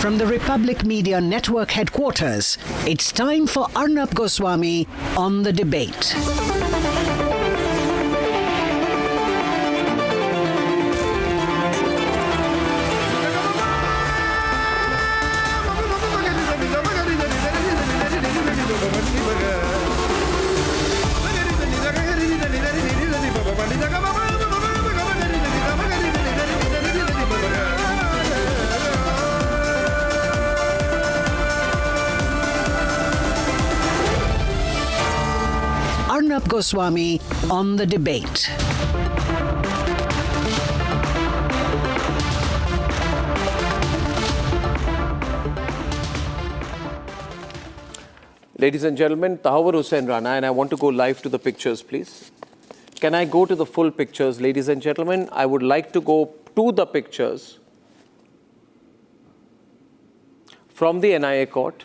From the Republic Media Network headquarters, it's time for Arnab Goswami on the debate. Arnab Goswami on the debate. Ladies and gentlemen, Tahawwur Hussain Rana, and I want to go live to the pictures, please. Can I go to the full pictures, ladies and gentlemen? I would like to go to the pictures from the NIA court.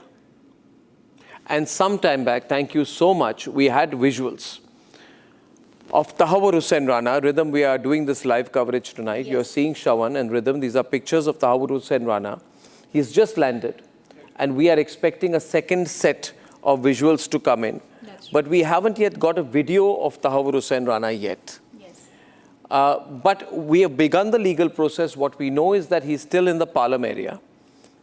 And some time back, thank you so much, we had visuals of Tahawwur Hussain Rana. Rhythm, we are doing this live coverage tonight. Yes. You're seeing Shawan and Rhythm. These are pictures of Tahawwur Hussain Rana. He's just landed. And we are expecting a second set of visuals to come in. But we haven't yet got a video of Tahawwur Hussain Rana yet. Yes. But we have begun the legal process. What we know is that he's still in the Palam area.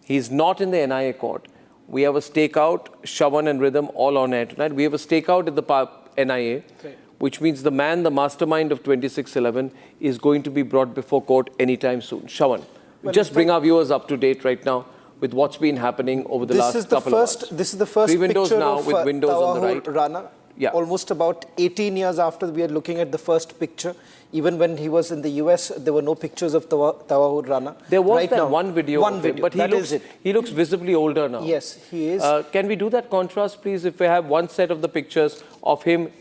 He's not in the NIA court. We have a stakeout, Shawan and Rhythm, all on air tonight. We have a stakeout at the NIA, okay, which means the man, the mastermind of 2611, is going to be brought before court anytime soon. Shawan, well, just bring our viewers up to date right now with what's been happening over the last couple of hours. This is the first Three windows picture now of with windows on the right. Rana. Yeah. Almost about 18 years after we are looking at the first picture. Even when he was in the US, there were no pictures of Tahawwur Rana. There was right that now, one video of him, but he looks visibly older now. Yes, he is. Can we do that contrast, please? If we have one set of the pictures of him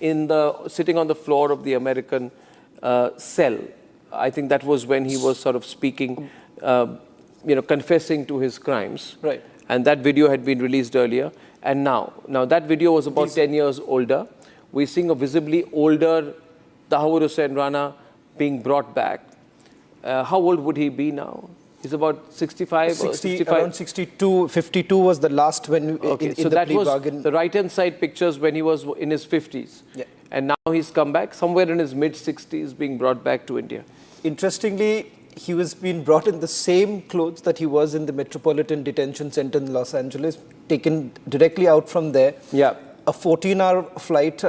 sitting on the floor of the American cell. I think that was when he was sort of speaking, confessing to his crimes. Right. And that video had been released earlier. And now that video was about 10 years older. We're seeing a visibly older Tahawwur Hussain Rana being brought back. How old would he be now? He's about 65 or 65? Around 62, 52 was the last when okay, in so the that plea was bargain. The right-hand side pictures when he was in his 50s. Yeah. And now he's come back, somewhere in his mid-60s, being brought back to India. Interestingly, he was being brought in the same clothes that he was in the Metropolitan Detention Center in Los Angeles, taken directly out from there. Yeah. A 14-hour flight.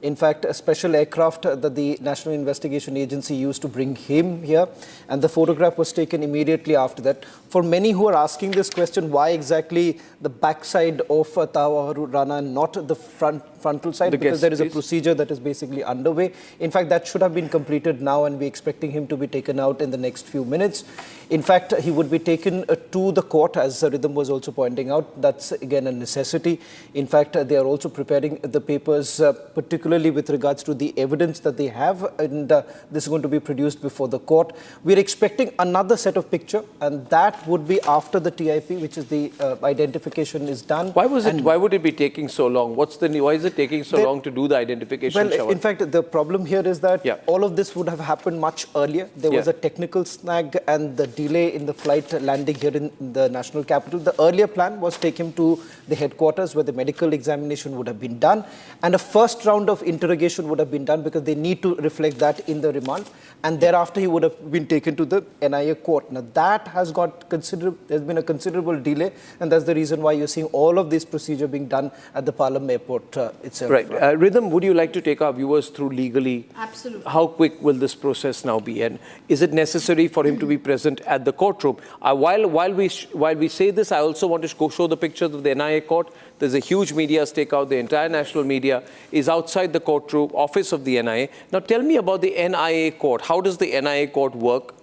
In fact, a special aircraft that the National Investigation Agency used to bring him here, and the photograph was taken immediately after that. For many who are asking this question, why exactly the backside of Tahawwur Rana and not the frontal side? Because there is a procedure that is basically underway. In fact, that should have been completed now, and we're expecting him to be taken out in the next few minutes. In fact, he would be taken to the court, as Rhythm was also pointing out. That's, again, a necessity. In fact, they are also preparing the papers, particularly with regards to the evidence that they have, and this is going to be produced before the court. We're expecting another set of picture, and that would be after the TIP, which is the identification is done. Why would it be taking so long? Why is it taking so long to do the identification? Well, in fact, the problem here is that all of this would have happened much earlier. There was a technical snag and the delay in the flight landing here in the national capital. The earlier plan was take him to the headquarters where the medical examination would have been done, and a first round of interrogation would have been done because they need to reflect that in the remand, and thereafter he would have been taken to the NIA court. Now that has there's been a considerable delay, and that's the reason why you're seeing all of this procedure being done at the Palam Airport itself. Right. Rhythm, would you like to take our viewers through legally? Absolutely. How quick will this process now be, and is it necessary for him to be present at the courtroom? While we say this, I also want to show the pictures of the NIA court. There's a huge media stakeout. The entire national media is outside the courtroom office of the NIA. Now tell me about the NIA court. How does the NIA court work?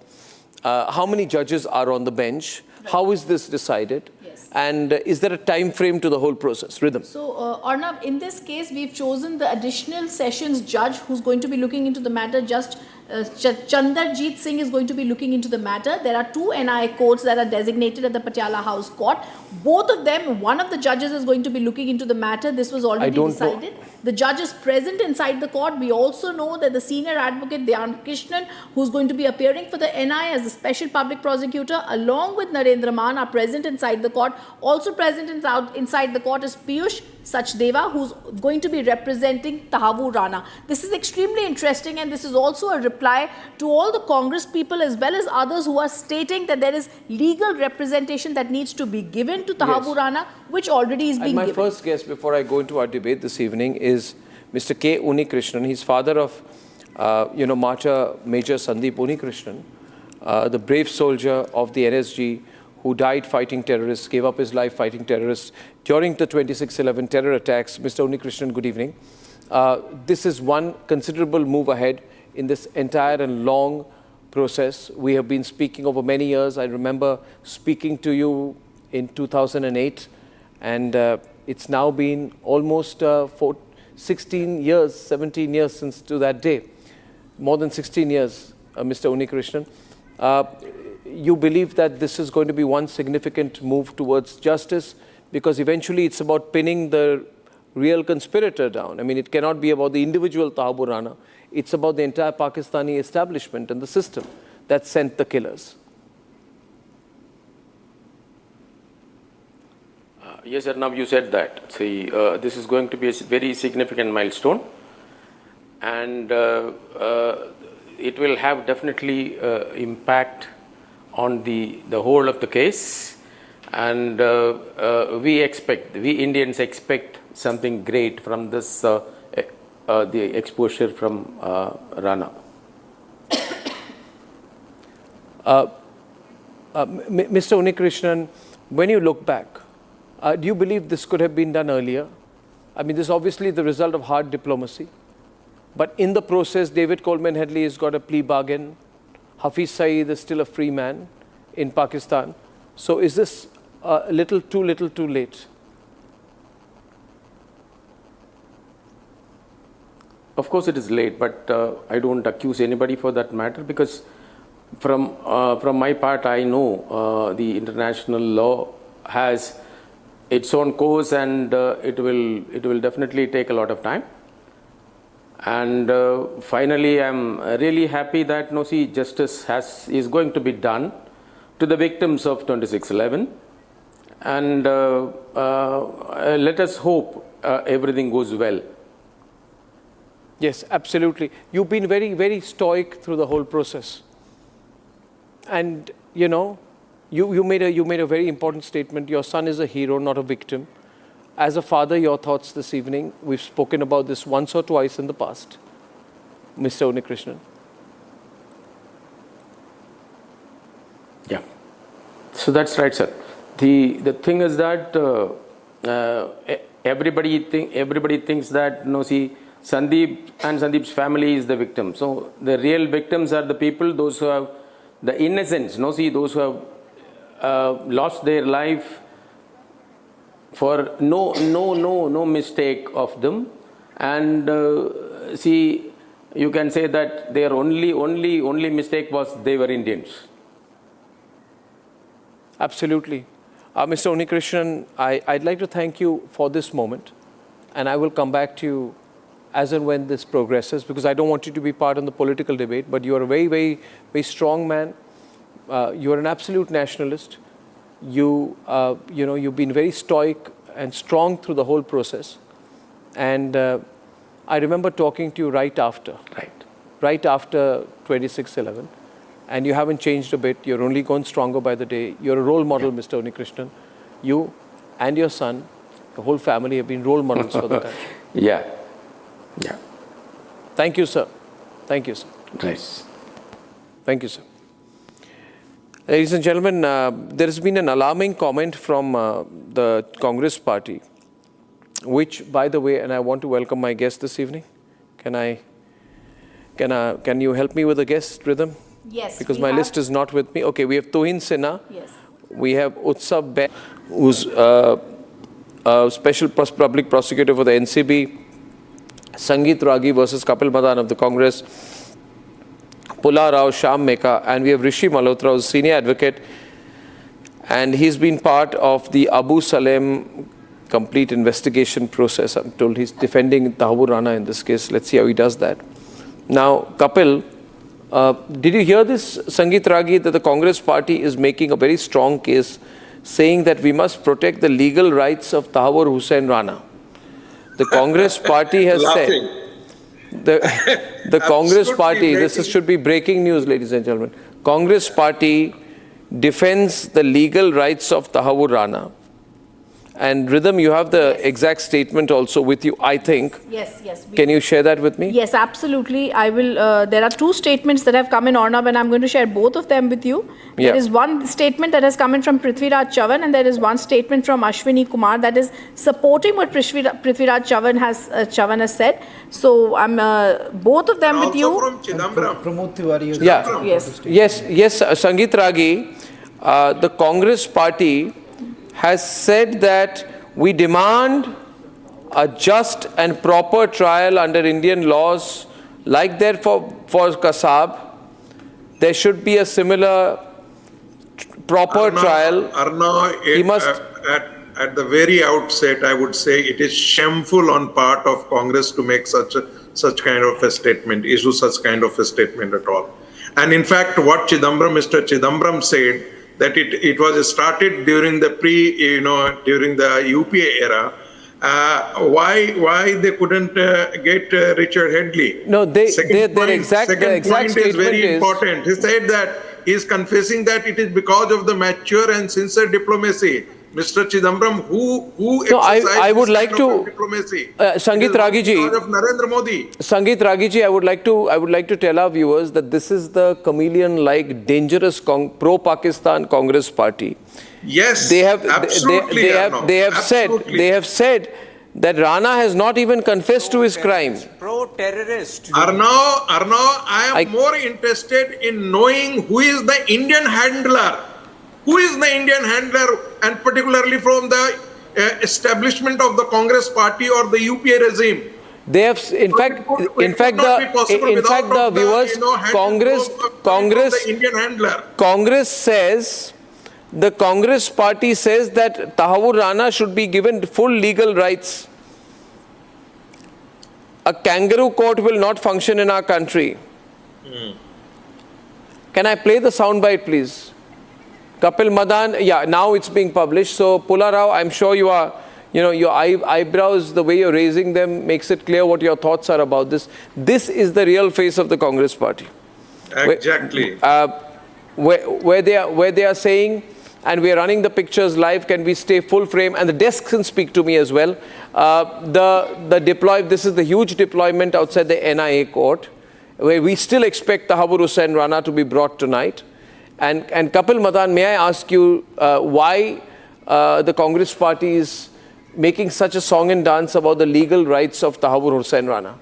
How many judges are on the bench? Right. How is this decided? Yes. And is there a time frame to the whole process? Rhythm. So, Arnab, in this case, we've chosen the additional sessions judge who's going to be looking into the matter. Chandarjeet Singh is going to be looking into the matter. There are two NIA courts that are designated at the Patiala House Court. Both of them, one of the judges is going to be looking into the matter. This was already decided. The judge is present inside the court. We also know that the senior advocate, Dhyan Krishnan, who's going to be appearing for the NI as the special public prosecutor, along with Narendra Maan, are present inside the court. Also present inside the court is Piyush Sachdeva, who's going to be representing Tahawwur Rana. This is extremely interesting, and this is also a reply to all the Congress people as well as others who are stating that there is legal representation that needs to be given to Tahawwur Rana, which already is being given. My first guest before I go into our debate this evening is Mr. K. Unikrishnan. He's father of, martyr Major Sandeep Unikrishnan, the brave soldier of the NSG who died fighting terrorists, gave up his life fighting terrorists during the 26/11 terror attacks. Mr. Unikrishnan, good evening. This is one considerable move ahead in this entire and long process. We have been speaking over many years. I remember speaking to you in 2008, and it's now been almost 16 years, 17 years since to that day. More than 16 years, Mr. Unikrishnan. You believe that this is going to be one significant move towards justice, because eventually it's about pinning the real conspirator down. I mean, it cannot be about the individual Tahawwur Rana. It's about the entire Pakistani establishment and the system that sent the killers. Yes, Arnab, you said that. See, this is going to be a very significant milestone, and it will have definitely impact on the whole of the case. And we Indians expect something great from this, the exposure from Rana. Mr. Unikrishnan, when you look back, do you believe this could have been done earlier? I mean, this is obviously the result of hard diplomacy. But in the process, David Coleman Headley has got a plea bargain. Hafiz Saeed is still a free man in Pakistan. So is this a little too late? Of course it is late, but I don't accuse anybody for that matter, because from my part, I know the international law has its own course, and it will definitely take a lot of time. And finally, I'm really happy that justice is going to be done to the victims of 26/11, and let us hope everything goes well. Yes, absolutely. You've been very, very stoic through the whole process, and you made a very important statement. Your son is a hero, not a victim. As a father, your thoughts this evening. We've spoken about this once or twice in the past, Mr. Unikrishnan. Yeah, so that's right, sir. The thing is that everybody thinks that Sandeep and Sandeep's family is the victim. So the real victims are the people, those who have the innocents. Those who have lost their life for no mistake of them, and you can say that their only mistake was they were Indians. Absolutely. Mr. Unikrishnan, I'd like to thank you for this moment, and I will come back to you as and when this progresses, because I don't want you to be part of the political debate, but you are a very, very, very strong man. You are an absolute nationalist. You've been very stoic and strong through the whole process. And I remember talking to you right after 26/11. And you haven't changed a bit. You're only gone stronger by the day. You're a role model, Mr. Unikrishnan. You and your son, the whole family have been role models for the country. Yeah. Thank you, sir. Thank you, sir. Nice. Thank you, sir. Ladies and gentlemen, there has been an alarming comment from the Congress party, which, by the way, and I want to welcome my guest this evening. Can you help me with the guest rhythm? Yes. Because my list is not with me. Okay, we have Tuhin Sinha. Yes. We have Utsav Ben, who's a special public prosecutor for the NCB. Sangeet Ragi versus Kapil Madan of the Congress. Pula Rao Shyam Meka, and we have Rishi Malhotra, who's senior advocate, and he's been part of the Abu Salem complete investigation process. I'm told he's defending Tahawwur Rana in this case. Let's see how he does that. Now, Kapil, did you hear this, Sangeet Ragi, that the Congress party is making a very strong case saying that we must protect the legal rights of Tahawwur Hussain Rana? The Congress party has said, the Congress party, should be breaking news, ladies and gentlemen. Congress party defends the legal rights of Tahawwur Rana. And Rhythm, you have the exact statement also with you, I think. Yes. Can you share that with me? Yes, absolutely. I will. There are two statements that have come in, Arnab, and I'm going to share both of them with you. Yeah. There is one statement that has come in from Prithviraj Chavan, and there is one statement from Ashwini Kumar that is supporting what Prithviraj Chavan has said. So I'm both of them with you. From Chidambaram. Pramod Tiwari. Yes. Yes, Sangeet Ragi, the Congress party has said that we demand a just and proper trial under Indian laws, like that for Kasab. There should be a similar proper trial. Arnab, at the very outset, I would say it is shameful on part of Congress to make such kind of a statement, issue such kind of a statement at all. And in fact, what Mr. Chidambaram said, that it was started during the during the UPA era. Why they couldn't get Richard Headley? No, their Second point is very is important. He said that he is confessing that it is because of the mature and sincere diplomacy. Mr. Chidambaram, who I would like to diplomacy? Sangeet Ragi ji, because of Narendra Modi. Sangeet Ragi ji, I would like to tell our viewers that this is the chameleon-like dangerous pro-Pakistan Congress party. Yes, they have said that Rana has not even confessed to his crime. Pro-terrorist. Arnab, I am more interested in knowing who is the Indian handler. Who is the Indian handler, and particularly from the establishment of the Congress party or the UPA regime? They have, in fact, the viewers, Congress says, the Congress party says that Tahawwur Rana should be given full legal rights. A kangaroo court will not function in our country. Can I play the soundbite, please? Kapil Madan, yeah, now it's being published. So, Pula Rao, I'm sure you are, your eyebrows, the way you're raising them makes it clear what your thoughts are about this. This is the real face of the Congress party. Exactly. Where they are saying, and we are running the pictures live, can we stay full frame? And the desk can speak to me as well. This is the huge deployment outside the NIA court, where we still expect Tahawwur Hussain Rana to be brought tonight. And Kapil Madan, may I ask you why the Congress party is making such a song and dance about the legal rights of Tahawwur Hussain Rana?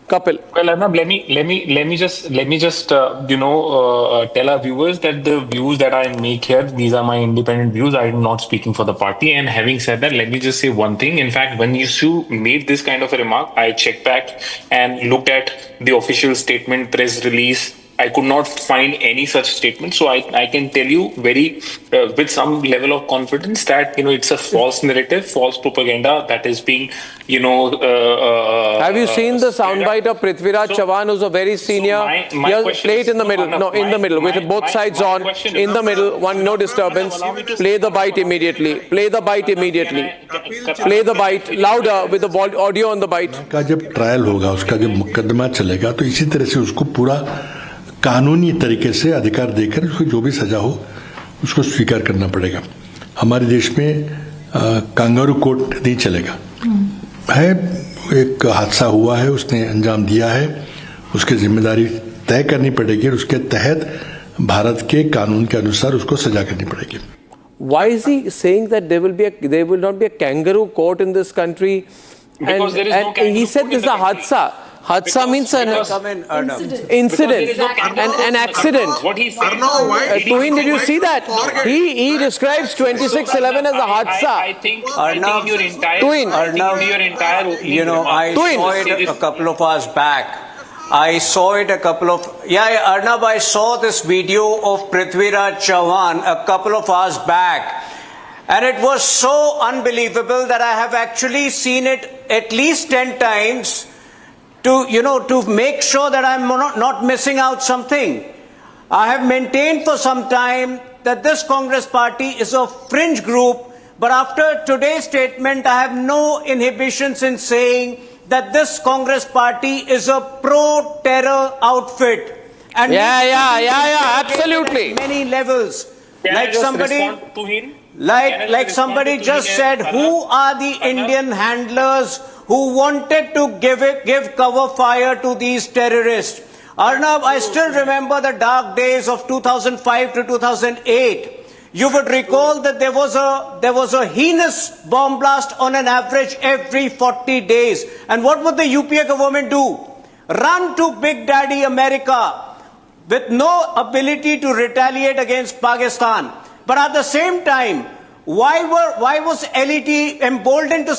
Kapil. Well, Arnab, let me just tell our viewers that the views that I make here, these are my independent views. I am not speaking for the party. And having said that, let me just say one thing. In fact, when you made this kind of a remark, I checked back and looked at the official statement, press release. I could not find any such statement. So I can tell you with some level of confidence that, it's a false narrative, false propaganda that is being, have you seen the soundbite of Prithviraj Chavan, who's a very senior? Play it in the middle. In the middle, with both sides on. In the middle, no disturbance. Play the bite immediately. Play the bite louder with the audio on the bite. का जब trial होगा, उसका जब मुकदमा चलेगा, तो इसी तरह से उसको पूरा कानूनी तरीके से अधिकार देकर उसको जो भी सजा हो उसको स्वीकार करना पड़ेगा. हमारे देश में कांगारू कोर्ट नहीं चलेगा. एक हादसा हुआ है, उसने अंजाम दिया है, उसकी जिम्मेदारी तय करनी पड़ेगी और उसके तहत भारत के कानून के अनुसार उसको सजा करनी पड़ेगी. Why is he saying that there will not be a kangaroo court in this country? Because there is no kangaroo he said this is a hadsa. Hadsa means an incident, an accident. What he's saying. Twin, did you see that? He describes 2611 as a hadsa. I think your entire Twin, I saw it a couple of hours back. Arnab, I saw this video of Prithviraj Chavan a couple of hours back, And it was so unbelievable that I have actually seen it at least 10 times to make sure that I'm not missing out something. I have maintained for some time that this Congress party is a fringe group, but after today's statement, I have no inhibitions in saying that this Congress party is a pro-terror outfit. And absolutely. At many levels. Can like I just somebody, respond to him? like somebody just said, who are the Indian handlers who wanted to give cover fire to these terrorists? Arnab, I still remember the dark days of 2005 to 2008. You would recall that there was a heinous bomb blast on an average every 40 days. And what would the UPA government do? Run to Big Daddy America with no ability to retaliate against Pakistan. But at the same time, why was LET emboldened to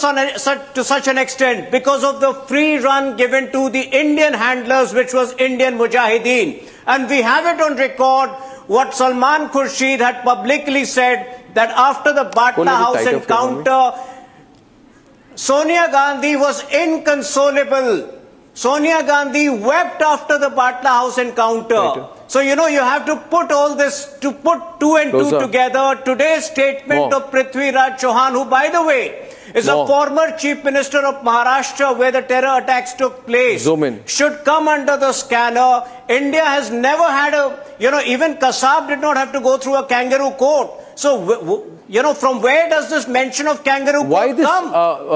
such an extent? Because of the free run given to the Indian handlers, which was Indian Mujahideen. And we have it on record what Salman Khurshid had publicly said, that after the Patiala House encounter, Sonia Gandhi was inconsolable. Sonia Gandhi wept after the Patiala House encounter. So, you have to put all this, to put two and two together. Today's statement of Prithviraj Chauhan, who, by the way, is a former Chief Minister of Maharashtra where the terror attacks took place, should come under the scanner. India has never had even Kasab did not have to go through a kangaroo court. So, from where does this mention of kangaroo court come?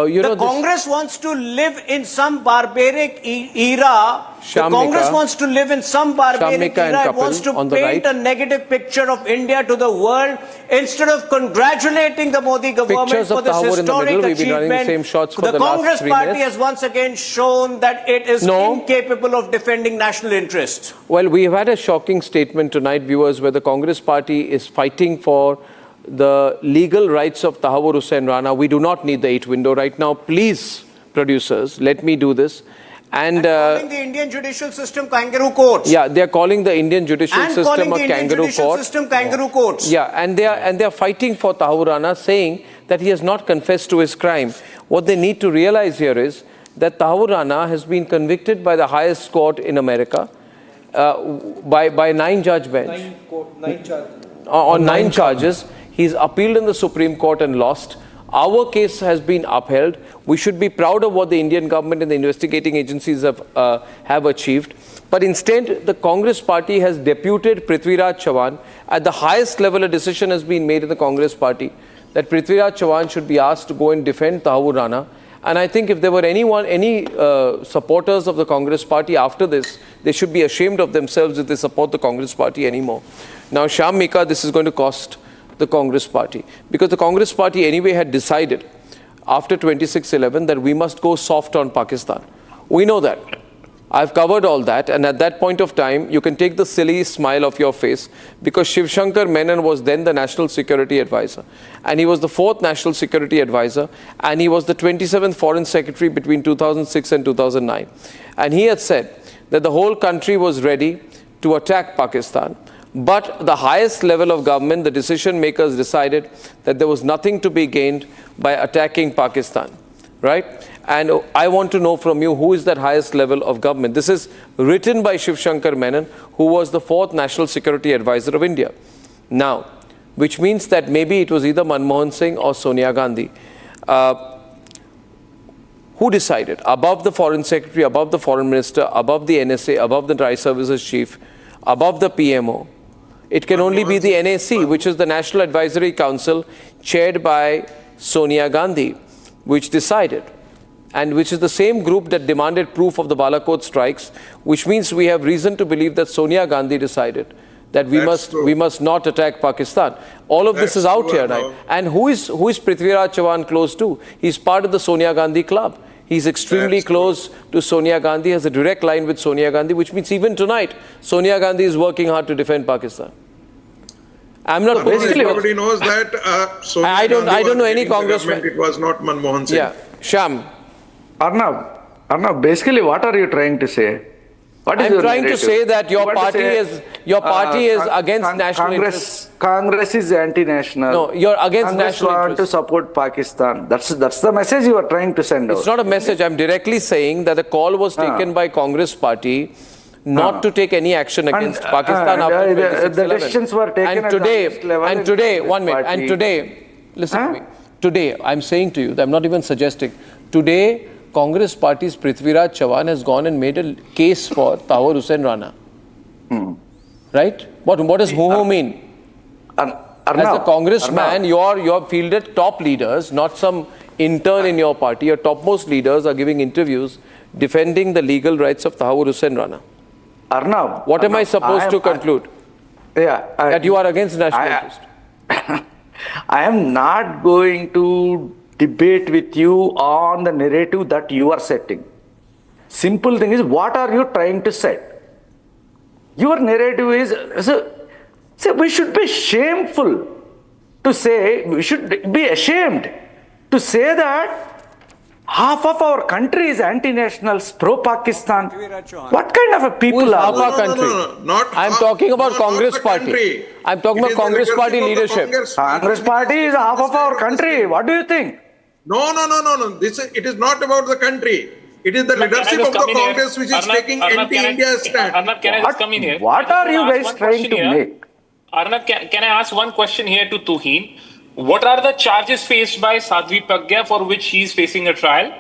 The Congress wants to live in some barbaric era. The Congress wants to live in some barbaric era. It wants to paint a negative picture of India to the world instead of congratulating the Modi government for this historic achievement. The Congress party has once again shown that it is incapable of defending national interests. Well, we have had a shocking statement tonight, viewers, where the Congress party is fighting for the legal rights of Tahawwur Hussain Rana. We do not need the 8 window right now. Please, producers, let me do this. And calling the Indian judicial system kangaroo courts. Yeah, they are calling the Indian judicial system a kangaroo court. Yeah, and they are fighting for Tahawwur Rana, saying that he has not confessed to his crime. What they need to realize here is that Tahawwur Rana has been convicted by the highest court in America by 9-judge bench. On 9 charges. He's appealed in the Supreme Court and lost. Our case has been upheld. We should be proud of what the Indian government and the investigating agencies have achieved. But instead, the Congress party has deputed Prithviraj Chauhan. At the highest level, a decision has been made in the Congress party that Prithviraj Chauhan should be asked to go and defend Tahawwur Rana. And I think if there were any supporters of the Congress party after this, they should be ashamed of themselves if they support the Congress party anymore. Now, Shyam Mika, this is going to cost the Congress party, because the Congress party anyway had decided after 26/11 that we must go soft on Pakistan. We know that. I've covered all that, and at that point of time, you can take the silly smile off your face, because Shiv Shankar Menon was then the National Security Advisor, and he was the 4th National Security Advisor, and he was the 27th Foreign Secretary between 2006 and 2009. And he had said that the whole country was ready to attack Pakistan. But the highest level of government, the decision makers, decided that there was nothing to be gained by attacking Pakistan, right? And I want to know from you, who is that highest level of government? This is written by Shiv Shankar Menon, who was the 4th National Security Advisor of India. Now, which means that maybe it was either Manmohan Singh or Sonia Gandhi. Who decided? Above the Foreign Secretary, above the Foreign Minister, above the NSA, above the Dry Services Chief, above the PMO. It can only be the NAC, which is the National Advisory Council, chaired by Sonia Gandhi, which decided, and which is the same group that demanded proof of the Balakot strikes, which means we have reason to believe that Sonia Gandhi decided that we must not attack Pakistan. All of this is out here now. And who is Prithviraj Chauhan close to? He's part of the Sonia Gandhi club. He's extremely close to Sonia Gandhi, has a direct line with Sonia Gandhi, which means even tonight, Sonia Gandhi is working hard to defend Pakistan. I'm not basically. Everybody knows that Sonia I don't know any congressman. It was not Manmohan Singh. Yeah, Shyam. Arnab, basically what are you trying to say? What is I'm your trying narrative? to say that your You want to party is against national interests. Congress is anti-national. No, you're against Congress national want interests. to support Pakistan. That's the message you are trying to send out. It's not a message. I'm directly saying that the call was taken by Congress party not to take any action against Pakistan after 26/11. The decisions were taken and today, at the level. and today, one minute, and today, listen to me. Today, I'm saying to you, I'm not even suggesting. Today, Congress party's Prithviraj Chavan has gone and made a case for Tahawwur Hussain Rana. Right? What does who mean? As a congressman, you're fielded top leaders, not some intern in your party. Your topmost leaders are giving interviews defending the legal rights of Tahawwur Hussain Rana. Arnab, What am I supposed to conclude? That you are against national interest. I am not going to debate with you on the narrative that you are setting. Simple thing is, what are you trying to set? Your narrative is, we should be shameful to say, we should be ashamed to say that half of our country is anti-nationals, pro-Pakistan. What kind of a people are half our country? I'm talking about Congress party. I'm talking about Congress party leadership. Congress party is half of our country. What do you think? No. It is not about the country. It is the leadership of the Congress which is taking anti-India stand. Arnab, can I just come in here? What are you guys trying to make? Arnab, can I ask one question here to Tuhin? What are the charges faced by Sadhvi Pragya for which she is facing a trial?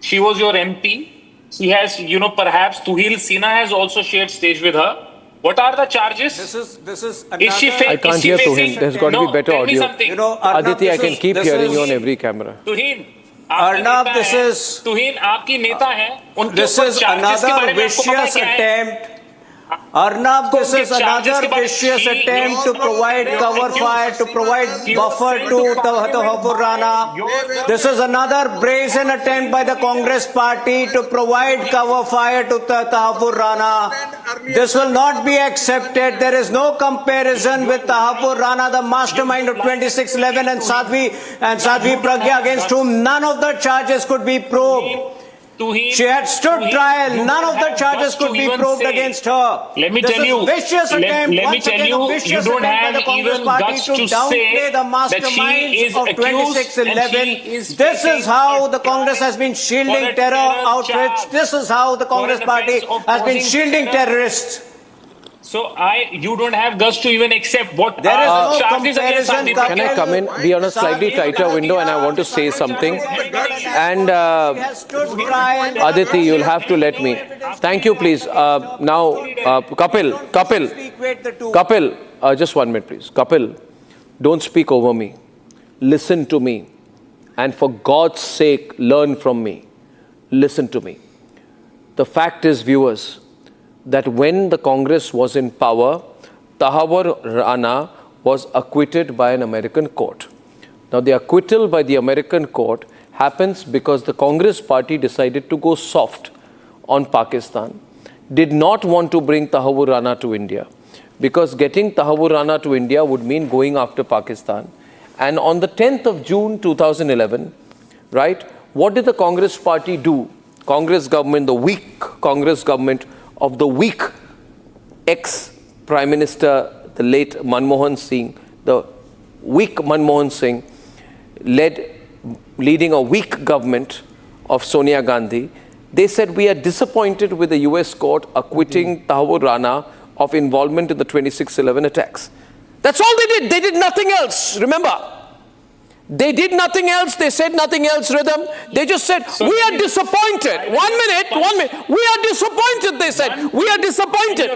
She was your MP. She has, perhaps Tuhil Sina has also shared stage with her. What are the charges? This is I can't hear Tuhin. There's got to be better audio. Aditi, I can keep hearing you on every camera. Tuhin, Arnab, this is आपकी नेता हैं. This is another vicious attempt. Arnab, this is another vicious attempt to provide cover fire, to provide buffer to Tahawwur Rana. This is another brazen attempt by the Congress party to provide cover fire to Tahawwur Rana. This will not be accepted. There is no comparison with Tahawwur Rana, the mastermind of 26/11, and Sadhvi Pragya, against whom none of the charges could be probed. She had stood trial. None of the charges could be probed against her. Let me tell you, you don't have even guts to say that she is accused. This is how the Congress has been shielding terror outfits. This is how the Congress party has been shielding terrorists. So you don't have guts to even accept what there is no charges against Sadhvi Pragya. Can I come in? Be on a slightly tighter window, and I want to say something. And Aditi, you'll have to let me. Thank you, please. Now, Kapil, just 1 minute, please. Kapil, don't speak over me. Listen to me. And for God's sake, learn from me. Listen to me. The fact is, viewers, that when the Congress was in power, Tahawwur Rana was acquitted by an American court. Now, the acquittal by the American court happens because the Congress party decided to go soft on Pakistan, did not want to bring Tahawwur Rana to India, because getting Tahawwur Rana to India would mean going after Pakistan. And on the 10th of June 2011, right, what did the Congress party do? Congress government, the weak Congress government of the weak ex-Prime Minister, the late Manmohan Singh, the weak Manmohan Singh, leading a weak government of Sonia Gandhi, they said, we are disappointed with the US court acquitting Tahawwur Rana of involvement in the 26/11 attacks. That's all they did. They did nothing else, remember. They did nothing else. They said nothing else, Rhythm. They just said, we are disappointed. 1 minute. We are disappointed, they said. We are disappointed.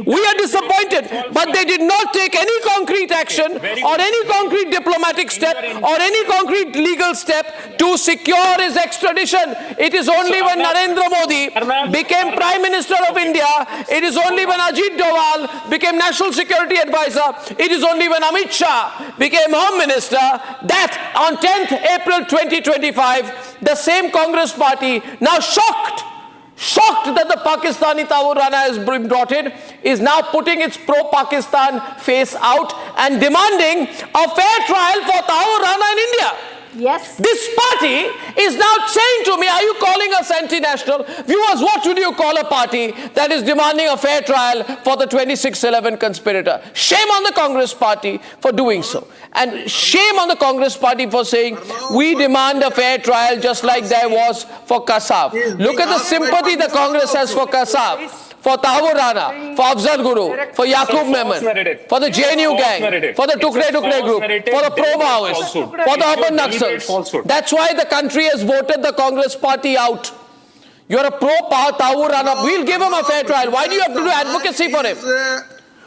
We are disappointed. But they did not take any concrete action or any concrete diplomatic step or any concrete legal step to secure his extradition. It is only when Narendra Modi became Prime Minister of India, it is only when Ajit Doval became National Security Advisor, it is only when Amit Shah became Home Minister that on 10th April 2025, the same Congress party, now shocked that the Pakistani Tahawwur Rana has been brought in, is now putting its pro-Pakistan face out and demanding a fair trial for Tahawwur Rana in India. Yes. This party is now saying to me, are you calling us anti-national? Viewers, what would you call a party that is demanding a fair trial for the 2611 conspirator? Shame on the Congress party for doing so. And shame on the Congress party for saying, we demand a fair trial just like there was for Kasab. Look at the sympathy the Congress has for Kasab, for Tahawwur Rana, for Afzal Guru, for Yaqub Memon, for the JNU gang, for the Tukre group, for the pro-Maoists, for the urban Naxals. That's why the country has voted the Congress party out. You're a pro-Tahawwur Rana. We'll give him a fair trial. Why do you have to do advocacy for him?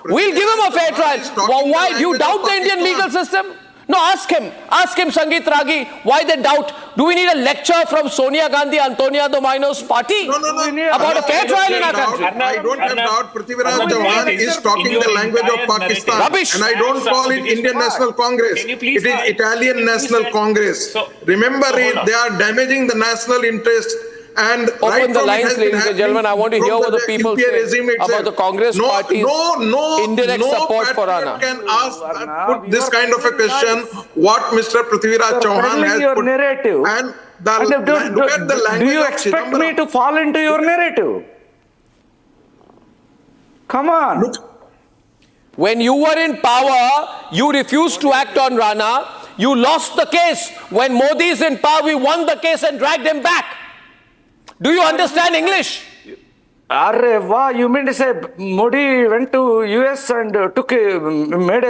We'll give him a fair trial. Why? Do you doubt the Indian legal system? No, ask him. Ask him, Sangeet Ragi, why they doubt. Do we need a lecture from Sonia Gandhi, Antonia de Mayno's party about a fair trial in our country? I don't have doubt. Prithviraj Chauhan is talking the language of Pakistan. Rubbish. And I don't call it Indian National Congress. It is Italian National Congress. Remember, they are damaging the national interest. And open the lines, ladies and gentlemen. I want to hear what the people say about the Congress party's indirect support for Rana. Can ask, put this kind of a question, what Mr. Prithviraj Chauhan has put. Narrative. And look at the language. Do you expect me to fall into your narrative? Come on. Look. When you were in power, you refused to act on Rana. You lost the case. When Modi is in power, we won the case and dragged him back. Do you understand English? You mean to say Modi went to US and made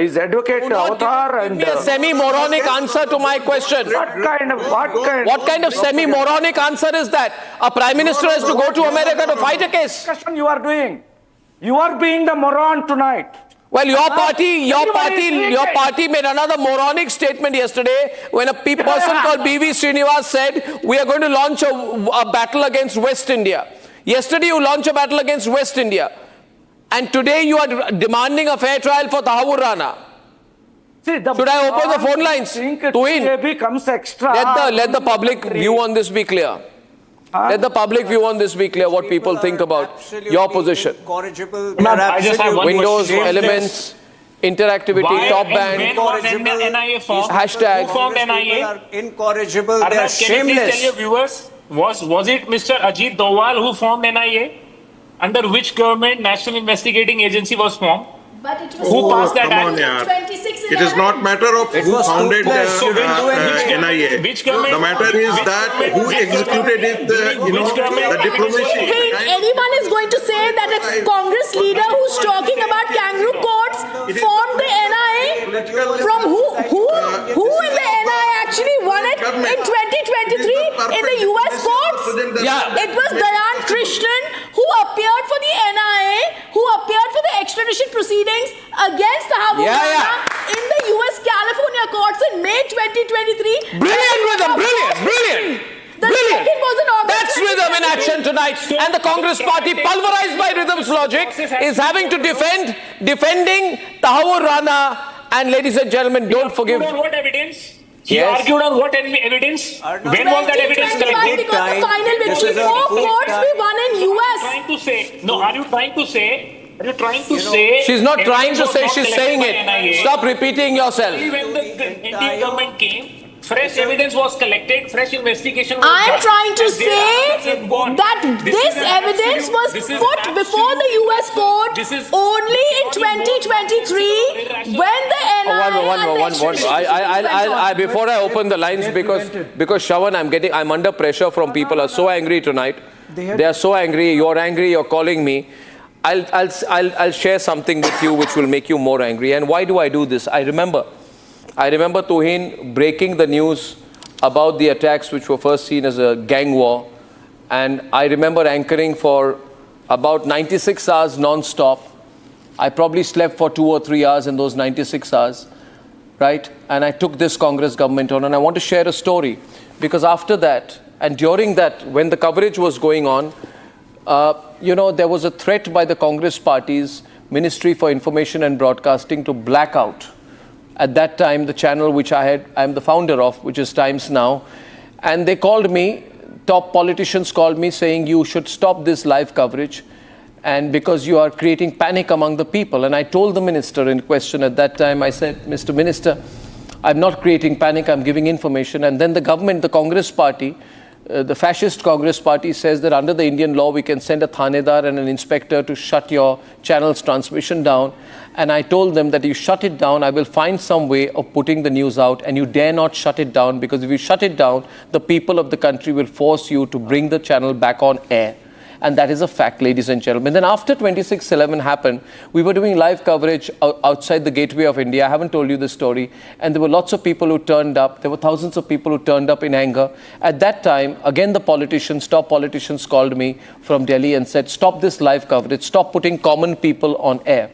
his advocate avatar and... Give me a semi-moronic answer to my question. What kind of semi-moronic answer is that? A prime minister has to go to America to fight a case. Discussion you are doing. You are being the moron tonight. Well, your party made another moronic statement yesterday when a person called B.V. Srinivas said, we are going to launch a battle against West India. Yesterday you launched a battle against West India. And today you are demanding a fair trial for Tahawwur Rana. Should I open the phone lines? Becomes extra. Let the public view on this be clear. Let the public view on this be clear, what people think about your position. I just have one Windows, question. elements, interactivity, top band, hashtag. Who formed NIA? Incorrigible, they are Arnab, can you please shameless. tell your viewers, was it Mr. Ajit Doval who formed NIA? Under which government National Investigating Agency was formed? But it was Who passed that come on, act? yaar. It is not matter of who founded NIA. Which government? The matter is that who executed it, the diplomacy. Think anyone is going to say that a Congress leader who's talking about kangaroo courts formed the NIA? From who in the NIA actually won it in 2023 in the US courts? Yeah. It was Dayan Krishnan who appeared for the NIA, who appeared for the extradition proceedings against Tahawwur Rana in the US California courts in May 2023. Brilliant rhythm, brilliant. The second was in August. That's rhythm in action tonight. And the Congress party, pulverized by rhythm's logic, is having to defending Tahawwur Rana. And ladies and gentlemen, don't forgive. On what evidence? He argued on what evidence? When was that evidence collected? Because the final victory, 4 courts we won in US. Are you trying to say? She's not trying to say, she's saying it. Stop repeating yourself. When the Indian government came, fresh evidence was collected, fresh investigation was I am done, trying to and say that this evidence was put before the US court only in 2023 when the NIA before I open the lines, because Shravan, I'm under pressure from people are so angry tonight. They are so angry. You're calling me. I'll share something with you which will make you more angry. And why do I do this? I remember Tuhin breaking the news about the attacks which were first seen as a gang war. And I remember anchoring for about 96 hours non-stop. I probably slept for 2 or 3 hours in those 96 hours, right? And I took this Congress government on, and I want to share a story. Because after that, and during that, when the coverage was going on, there was a threat by the Congress party's Ministry for Information and Broadcasting to black out. At that time, the channel which I'm the founder of, which is Times Now. And they called me, top politicians called me saying, you should stop this live coverage, and because you are creating panic among the people. And I told the minister in question at that time, I said, Mr. Minister, I'm not creating panic, I'm giving information. And then the government, the Congress party, the fascist Congress party says that under the Indian law, we can send a thanedar and an inspector to shut your channel's transmission down. And I told them that you shut it down, I will find some way of putting the news out, and you dare not shut it down, because if you shut it down, the people of the country will force you to bring the channel back on air. And that is a fact, ladies and gentlemen. Then after 26/11 happened, we were doing live coverage outside the gateway of India. I haven't told you this story. And there were lots of people who turned up. There were thousands of people who turned up in anger. At that time, again, the top politicians called me from Delhi and said, stop this live coverage. Stop putting common people on air.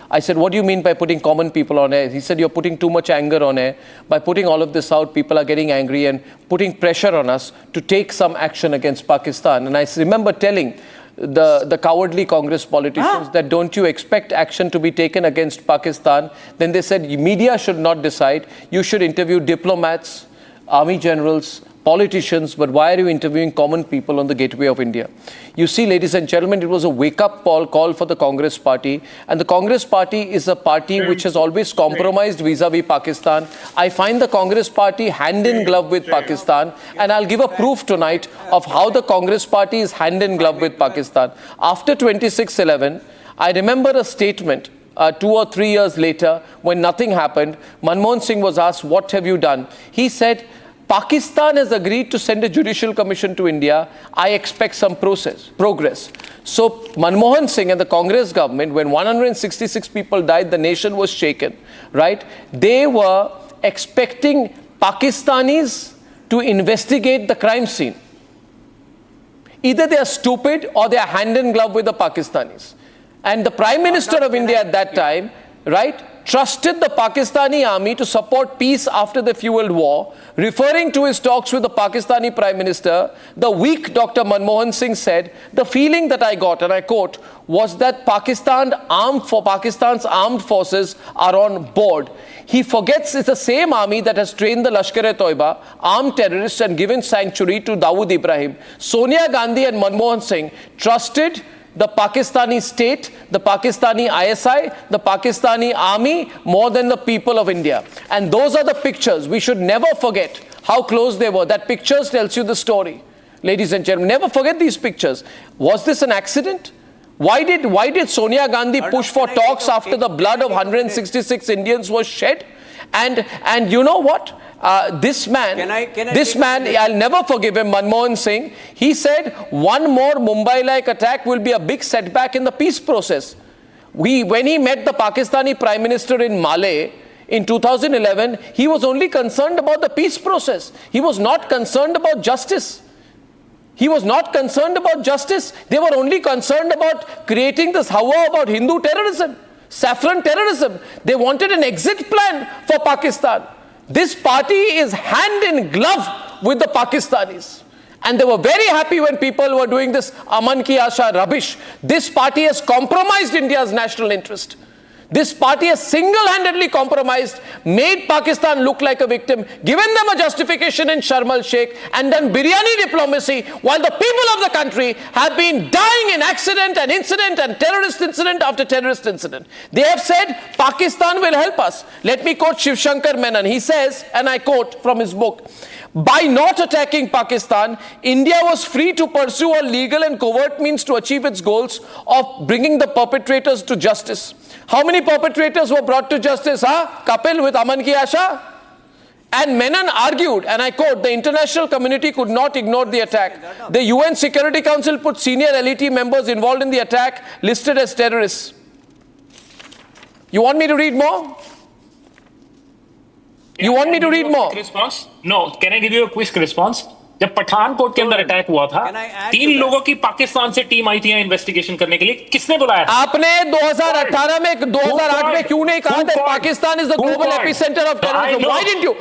I said, what do you mean by putting common people on air? He said, you're putting too much anger on air. By putting all of this out, people are getting angry and putting pressure on us to take some action against Pakistan. And I remember telling the cowardly Congress politicians that don't you expect action to be taken against Pakistan? Then they said, media should not decide. You should interview diplomats, army generals, politicians, but why are you interviewing common people on the gateway of India? You see, ladies and gentlemen, it was a wake-up call for the Congress party. And the Congress party is a party which has always compromised vis-a-vis Pakistan. I find the Congress party hand in glove with Pakistan. And I'll give a proof tonight of how the Congress party is hand in glove with Pakistan. After 26/11, I remember a statement 2 or 3 years later, when nothing happened. Manmohan Singh was asked, what have you done? He said, Pakistan has agreed to send a judicial commission to India. I expect some progress. So Manmohan Singh and the Congress government, when 166 people died, the nation was shaken, right? They were expecting Pakistanis to investigate the crime scene. Either they are stupid or they are hand in glove with the Pakistanis. And the Prime Minister of India at that time, right, trusted the Pakistani army to support peace after the fueled war, referring to his talks with the Pakistani Prime Minister. The weak Dr. Manmohan Singh said, the feeling that I got, and I quote, was that Pakistan's armed forces are on board. He forgets it's the same army that has trained the Lashkar-e-Toiba, armed terrorists, and given sanctuary to Dawood Ibrahim. Sonia Gandhi and Manmohan Singh trusted the Pakistani state, the Pakistani ISI, the Pakistani army, more than the people of India. And those are the pictures. We should never forget how close they were. That pictures tells you the story. Ladies and gentlemen, never forget these pictures. Was this an accident? Why did Sonia Gandhi push for talks after the blood of 166 Indians was shed? And you know what? This man, I'll never forgive him, Manmohan Singh. He said one more Mumbai-like attack will be a big setback in the peace process. When he met the Pakistani Prime Minister in Malé in 2011, he was only concerned about the peace process. He was not concerned about justice. He was not concerned about justice. They were only concerned about creating this hour about Hindu terrorism, saffron terrorism. They wanted an exit plan for Pakistan. This party is hand in glove with the Pakistanis. And they were very happy when people were doing this Aman Ki Asha rubbish. This party has compromised India's national interest. This party has single-handedly compromised, made Pakistan look like a victim, given them a justification in Sharm el-Sheikh, and done biryani diplomacy, while the people of the country have been dying in accident and incident and terrorist incident after terrorist incident. They have said, Pakistan will help us. Let me quote Shiv Shankar Menon. He says, and I quote from his book, by not attacking Pakistan, India was free to pursue all legal and covert means to achieve its goals of bringing the perpetrators to justice. How many perpetrators were brought to justice, Kapil, with Aman Ki Asha? And Menon argued, and I quote, the international community could not ignore the attack. The UN Security Council put senior LET members involved in the attack listed as terrorists. You want me to read more? You want me to read more? Response? No. Can I give you a quick response? जब पठानकोट के अंदर attack हुआ था, 3 लोगों की पाकिस्तान से team आई थी investigation करने के लिए. किसने बुलाया? आपने 2018 में 2008 में क्यों नहीं कहा था Pakistan is the global epicenter of terrorism? Why didn't you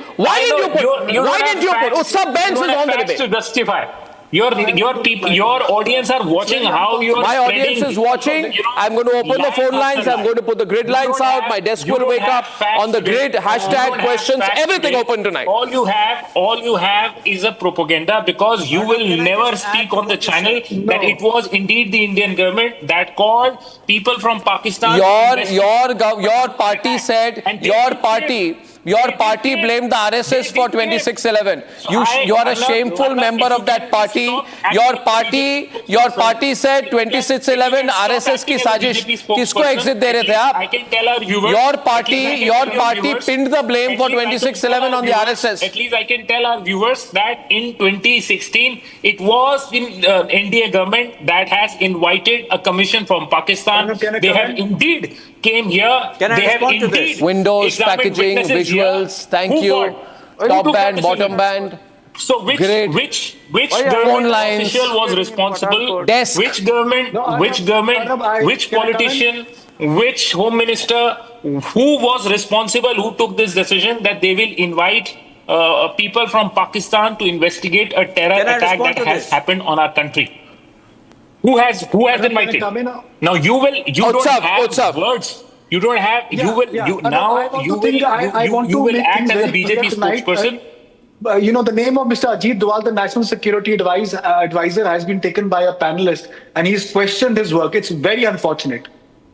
put Utsav Benz is on the debate to justify? Your audience are watching how you are My audience is watching. I'm going to open the phone lines. I'm going to put the grid lines out. My desk will wake up on the grid. Hashtag questions. Everything open tonight. All you have is a propaganda, because you will never speak on the channel that it was indeed the Indian government that called people from Pakistan. Your party said, your party Your party blamed the RSS for 2611. You are a shameful member of that party. Your party said 2611 RSS की साजिश. किसको exit दे रहे थे आप? I can tell our viewers. Your party pinned the blame for 2611 on the RSS. At least I can tell our viewers that in 2016 it was in NDA government that has invited a commission from Pakistan. They have indeed came here. Can I they have respond to indeed this? Windows, examined packaging, witnesses visuals. here. Thank Who you. got? Top Who took band, that bottom decision? band. So which Great. government Phone lines. official was responsible? Desk. Which government? Which politician? Which home minister? Who was responsible? Who took this decision that they will invite people from Pakistan to investigate a terror attack that has happened on our country? Who has invited? Now you don't have words. You don't have. You will act as a BJP spokesperson. The name of Mr. Ajit Doval, the National Security Advisor, has been taken by a panelist, and he's questioned his work. It's very unfortunate.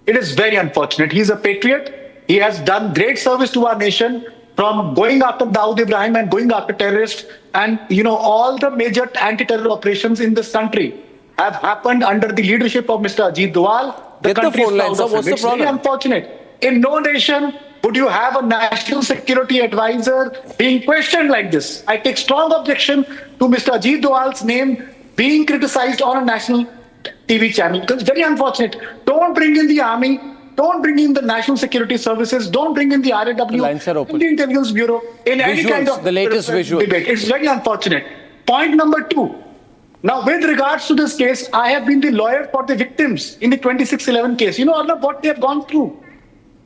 It is very unfortunate. He's a patriot. He has done great service to our nation, from going after Dawood Ibrahim and going after terrorists. And, all the major anti-terror operations in this country have happened under the leadership of Mr. Ajit Doval. Get the phone lines. What's the problem? It's very unfortunate. In no nation would you have a national security advisor being questioned like this. I take strong objection to Mr. Ajit Doval's name being criticized on a national TV channel. It's very unfortunate. Don't bring in the army. Don't bring in the National Security Services. Don't bring in the RAW, the Intelligence Bureau in any kind of the latest visual debate. It's very unfortunate. Point number 2. Now, with regards to this case, I have been the lawyer for the victims in the 2611 case. You know, Arnab, what they have gone through.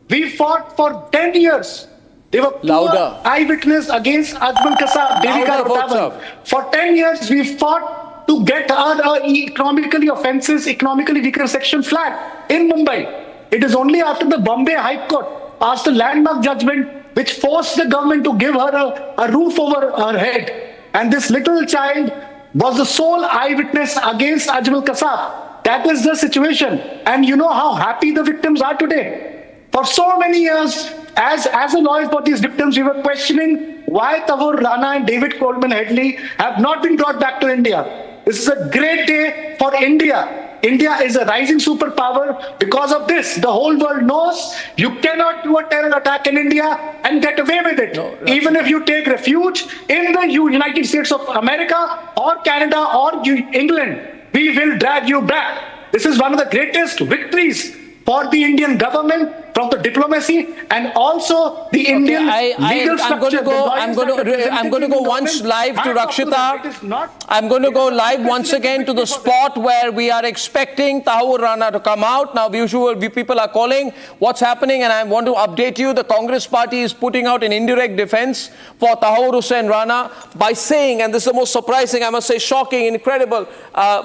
We fought for 10 years. They were poor eyewitness against Ajmal Kasab, Devika Rotavan. For 10 years, we fought to get our economically weaker section flat in Mumbai. It is only after the Bombay High Court passed a landmark judgment which forced the government to give her a roof over her head. And this little child was the sole eyewitness against Ajmal Kasab. That is the situation. And you know how happy the victims are today. For so many years, as a lawyer for these victims, we were questioning why Tahawwur Rana and David Coleman Headley have not been brought back to India. This is a great day for India. India is a rising superpower. Because of this, the whole world knows you cannot do a terror attack in India and get away with it. No, even if you take refuge in the United States of America or Canada or England, we will drag you back. This is one of the greatest victories for the Indian government, from the diplomacy, and also the Indian legal structure. I'm going to go once live to Rakshita. I'm going to go live once again to the spot where we are expecting Tahawwur Rana to come out. Now, people are calling what's happening, and I want to update you. The Congress party is putting out an indirect defense for Tahawwur Hussain Rana by saying, and this is the most surprising, I must say shocking, incredible,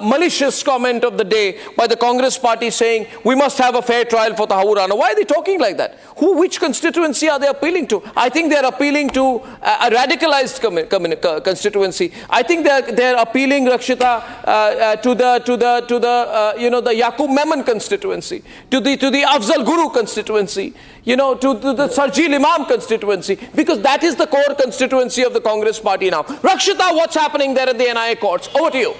malicious comment of the day by the Congress party saying, we must have a fair trial for Tahawwur Rana. Why are they talking like that? Which constituency are they appealing to? I think they are appealing to a radicalized constituency. I think they are appealing, Rakshita, to the Yaqub Memon constituency, to the Afzal Guru constituency, to the Sarjil Imam constituency, because that is the core constituency of the Congress party now. Rakshita, what's happening there at the NIA courts? Over to you.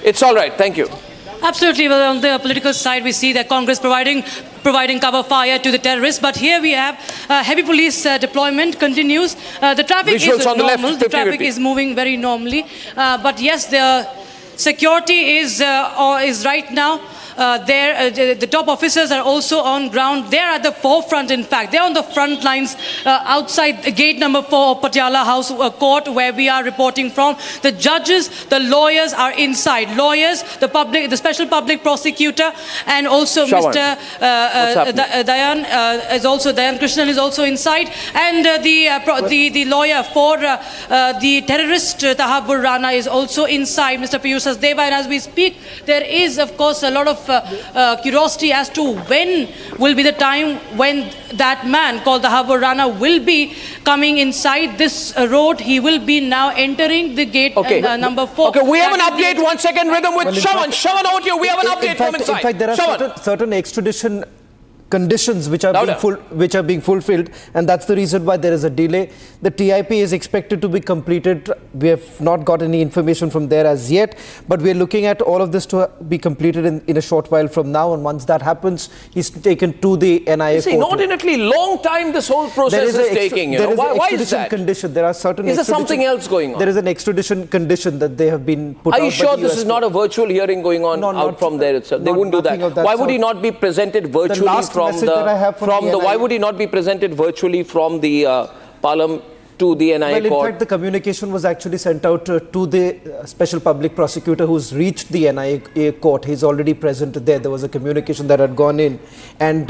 It's all right. Thank you. Absolutely. Well, on the political side, we see that Congress providing cover fire to the terrorists. But here we have heavy police deployment continues. The traffic Visuals is normal. The traffic is moving very normally. But yes, the security is right now. The top officers are also on ground. They're at the forefront, in fact. They're on the front lines outside gate number 4 of Patiala House Court, where we are reporting from. The judges, the lawyers are inside. Lawyers, the special public prosecutor, and also Mr. Dayan Krishnan is also inside. And the lawyer for the terrorist Tahawwur Rana is also inside, Mr. Piyush Sachdeva. And as we speak, there is, of course, a lot of curiosity as to when will be the time when that man called Tahawwur Rana will be coming inside this road. He will be now entering the gate number 4. Okay, we have an update. 1 second, rhythm with Shawan. Shawan, over to you. We have an update from inside. In fact, there are certain extradition conditions which are being fulfilled, and that's the reason why there is a delay. The TIP is expected to be completed. We have not got any information from there as yet, but we are looking at all of this to be completed in a short while from now. And once that happens, he's taken to the NIA court. Inordinately long time this whole process is taking. Why is that? Condition. There are certain. Is there something else going on? There is an extradition condition that they have been put out. Are you sure this is not a virtual hearing going on out from there itself? They wouldn't do that. Why would he not be presented virtually why would he not be presented virtually from the Parliament to the NIA court? Well, in fact, the communication was actually sent out to the special public prosecutor who's reached the NIA court. He's already present there. There was a communication that had gone in, and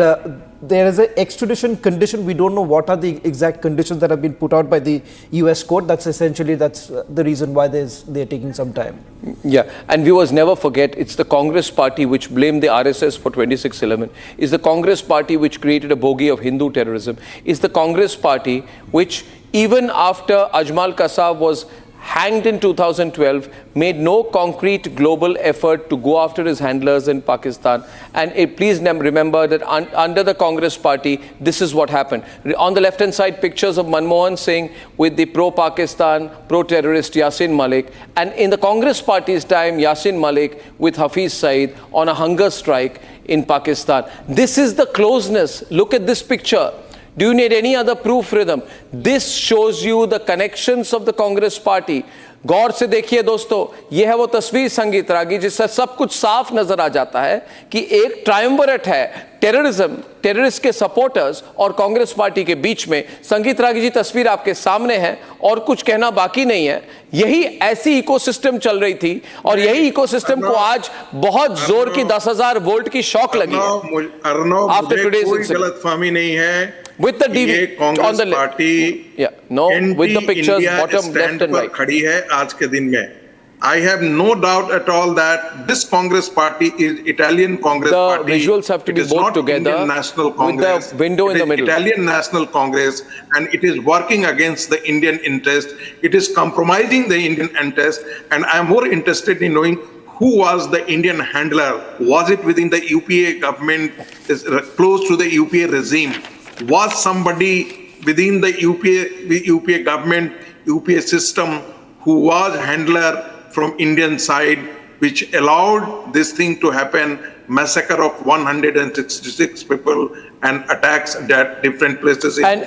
there is an extradition condition. We don't know what are the exact conditions that have been put out by the US court. That's the reason why they're taking some time. Yeah, and viewers, never forget, it's the Congress party which blamed the RSS for 26/11. It's the Congress party which created a bogey of Hindu terrorism. It's the Congress party which, even after Ajmal Kasab was hanged in 2012, made no concrete global effort to go after his handlers in Pakistan. And please remember that under the Congress party, this is what happened. On the left-hand side, pictures of Manmohan Singh with the pro-Pakistan, pro-terrorist Yasin Malik. And in the Congress party's time, Yasin Malik with Hafiz Saeed on a hunger strike in Pakistan. This is the closeness. Look at this picture. Do you need any other proof, Rhythm? This shows you the connections of the Congress party. गौर से देखिए दोस्तों, ये है वो तस्वीर संगीत रागी जिससे सब कुछ साफ नजर आ जाता है कि एक ट्रायम्विरेट है टेररिस्ट के सपोर्टर्स और कांग्रेस पार्टी के बीच में। संगीत रागी जी, तस्वीर आपके सामने है और कुछ कहना बाकी नहीं है। यही ऐसी इकोसिस्टम चल रही थी और यही इकोसिस्टम को आज बहुत जोर की 10,000 वोल्ट की शॉक लगी है। आफ्टर टुडेज कोई गलतफहमी नहीं है। With the DV on the left, with the pictures bottom left and right. खड़ी है आज के दिन में। I have no doubt at all that this Congress party is Italian Congress party. The visuals have to be both together. Indian National Congress. With the window in the middle. Italian National Congress, and it is working against the Indian interest. It is compromising the Indian interest, and I am more interested in knowing who was the Indian handler. Was it within the UPA government, close to the UPA regime? Was somebody within the UPA government, UPA system, who was handler from Indian side, which allowed this thing to happen, massacre of 166 people and attacks at different places. And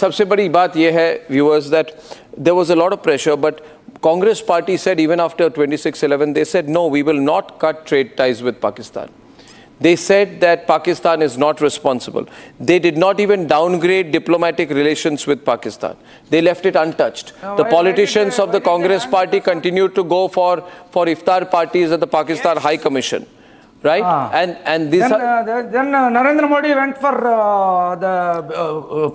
सबसे बड़ी बात ये है, viewers, that there was a lot of pressure, but Congress party said even after 26/11, they said, no, we will not cut trade ties with Pakistan. They said that Pakistan is not responsible. They did not even downgrade diplomatic relations with Pakistan. They left it untouched. The politicians of the Congress party continued to go for iftar parties at the Pakistan High Commission. Right? And these then Narendra Modi went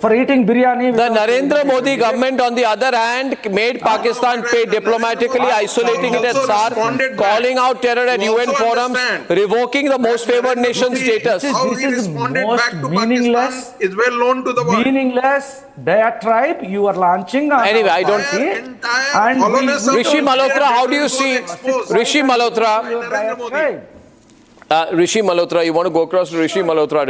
for eating biryani. The Narendra Modi government, on the other hand, made Pakistan pay diplomatically, isolating it at SAR, calling out terror at UN forums, revoking the most favored nation status. How he responded back to Pakistan is well known to the world. Meaningless diatribe you are launching. Anyway, I don't see. Rishi Malhotra, how do you see Rishi Malhotra? Rishi Malhotra, you want to go across to Rishi Malhotra?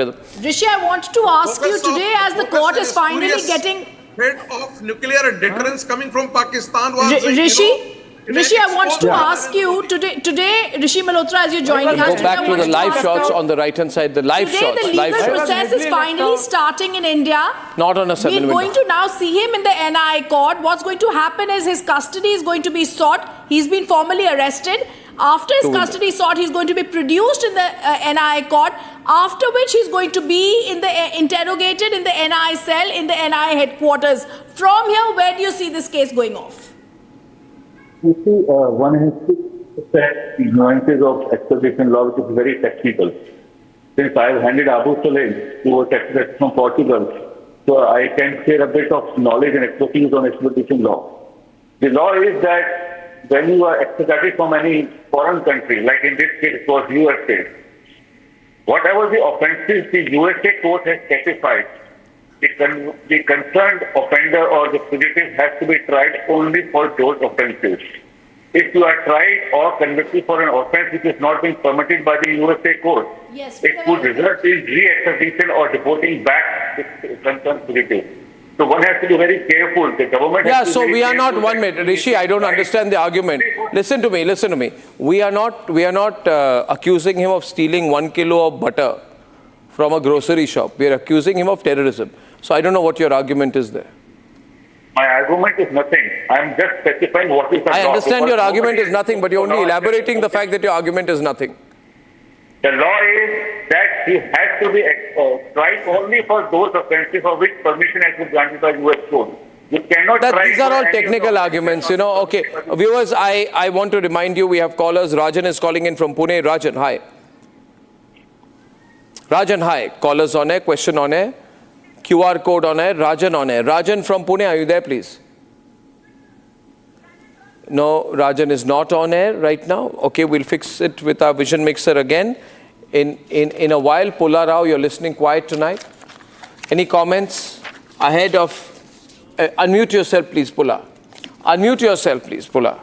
Rishi, I want to ask you today, as the court is finally getting head of nuclear deterrence coming from Pakistan. Rishi, I want to ask you today, Rishi Malhotra, as you're joining us. Go back to the live shots on the right hand side. The live shots. Today, the legal process is finally starting in India. Not on a 7 window. We're going to now see him in the NIA court. What's going to happen is his custody is going to be sought. He's been formally arrested. After his custody sought, he's going to be produced in the NIA court, after which he's going to be interrogated in the NIA cell in the NIA headquarters. From here, where do you see this case going off? You see, one has to set the nuances of extradition law, which is very technical. Since I have handed Abu Salem to a extradition from Portugal, so I can share a bit of knowledge and expertise on extradition law. The law is that when you are extradited from any foreign country, like in this case it was USA, whatever the offences the USA court has specified, the concerned offender or the fugitive has to be tried only for those offences. If you are tried or convicted for an offence which is not being permitted by the USA court, Yes, it could result in re-extradition or deporting back the concerned fugitive. So one has to be very careful. The government Yeah, has to so be we are not, careful 1 minute, Rishi, I don't understand the argument. Listen to me. We are not accusing him of stealing 1 kilo of butter from a grocery shop. We are accusing him of terrorism. So I don't know what your argument is there. My argument is nothing. I am just specifying what is the law. I understand your argument is nothing, but you're only elaborating the fact that your argument is nothing. The law is that he has to be tried only for those offences for which permission has been granted by US court. You cannot try. These are all technical arguments, you know. Okay, viewers, I want to remind you, we have callers. Rajan is calling in from Pune. Rajan, hi. Rajan, hi. Callers on air, question on air, QR code on air, Rajan on air. Rajan from Pune, are you there, please? No, Rajan is not on air right now. Okay, we'll fix it with our vision mixer again. In a while, Pula Rao, you're listening quiet tonight. Any comments ahead of... unmute yourself, please, Pula. Unmute yourself, please, Pula.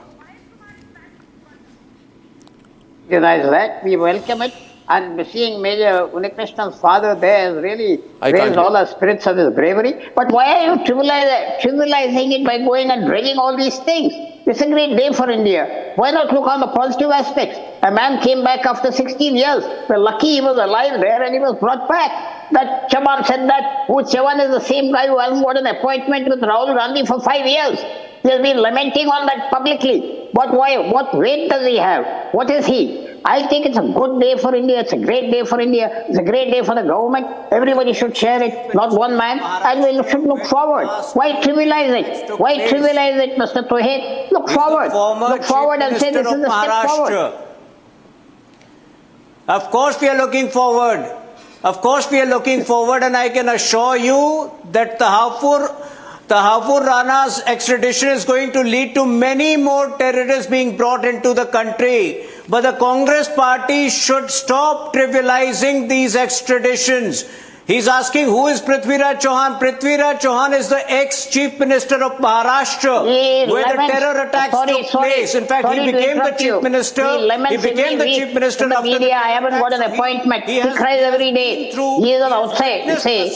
That we welcome it, and seeing Major Unikrishna's father there has really raised all our spirits of his bravery. But why are you trivializing it by going and dragging all these things? It's a great day for India. Why not look on the positive aspects? A man came back after 16 years. We're lucky he was alive there and he was brought back. That Chaman said that, Chaman is the same guy who hasn't got an appointment with Rahul Gandhi for 5 years. He has been lamenting on that publicly. But why? What weight does he have? What is he? I think it's a good day for India. It's a great day for India. It's a great day for the government. Everybody should share it, not one man. And we should look forward. Why trivialize it? Why trivialize it, Mr. Tohet? Look forward. Look forward and say this is a step forward. Of course we are looking forward. Of course we are looking forward, and I can assure you that Tahawwur Rana's extradition is going to lead to many more terrorists being brought into the country. But the Congress party should stop trivializing these extraditions. He's asking, who is Prithviraj Chauhan? Prithviraj Chauhan is the ex-chief minister of Maharashtra, where the terror attacks took place. In fact, he became the chief minister. He became the chief minister of the media. I haven't got an appointment. He cries every day. He is on outside. Say,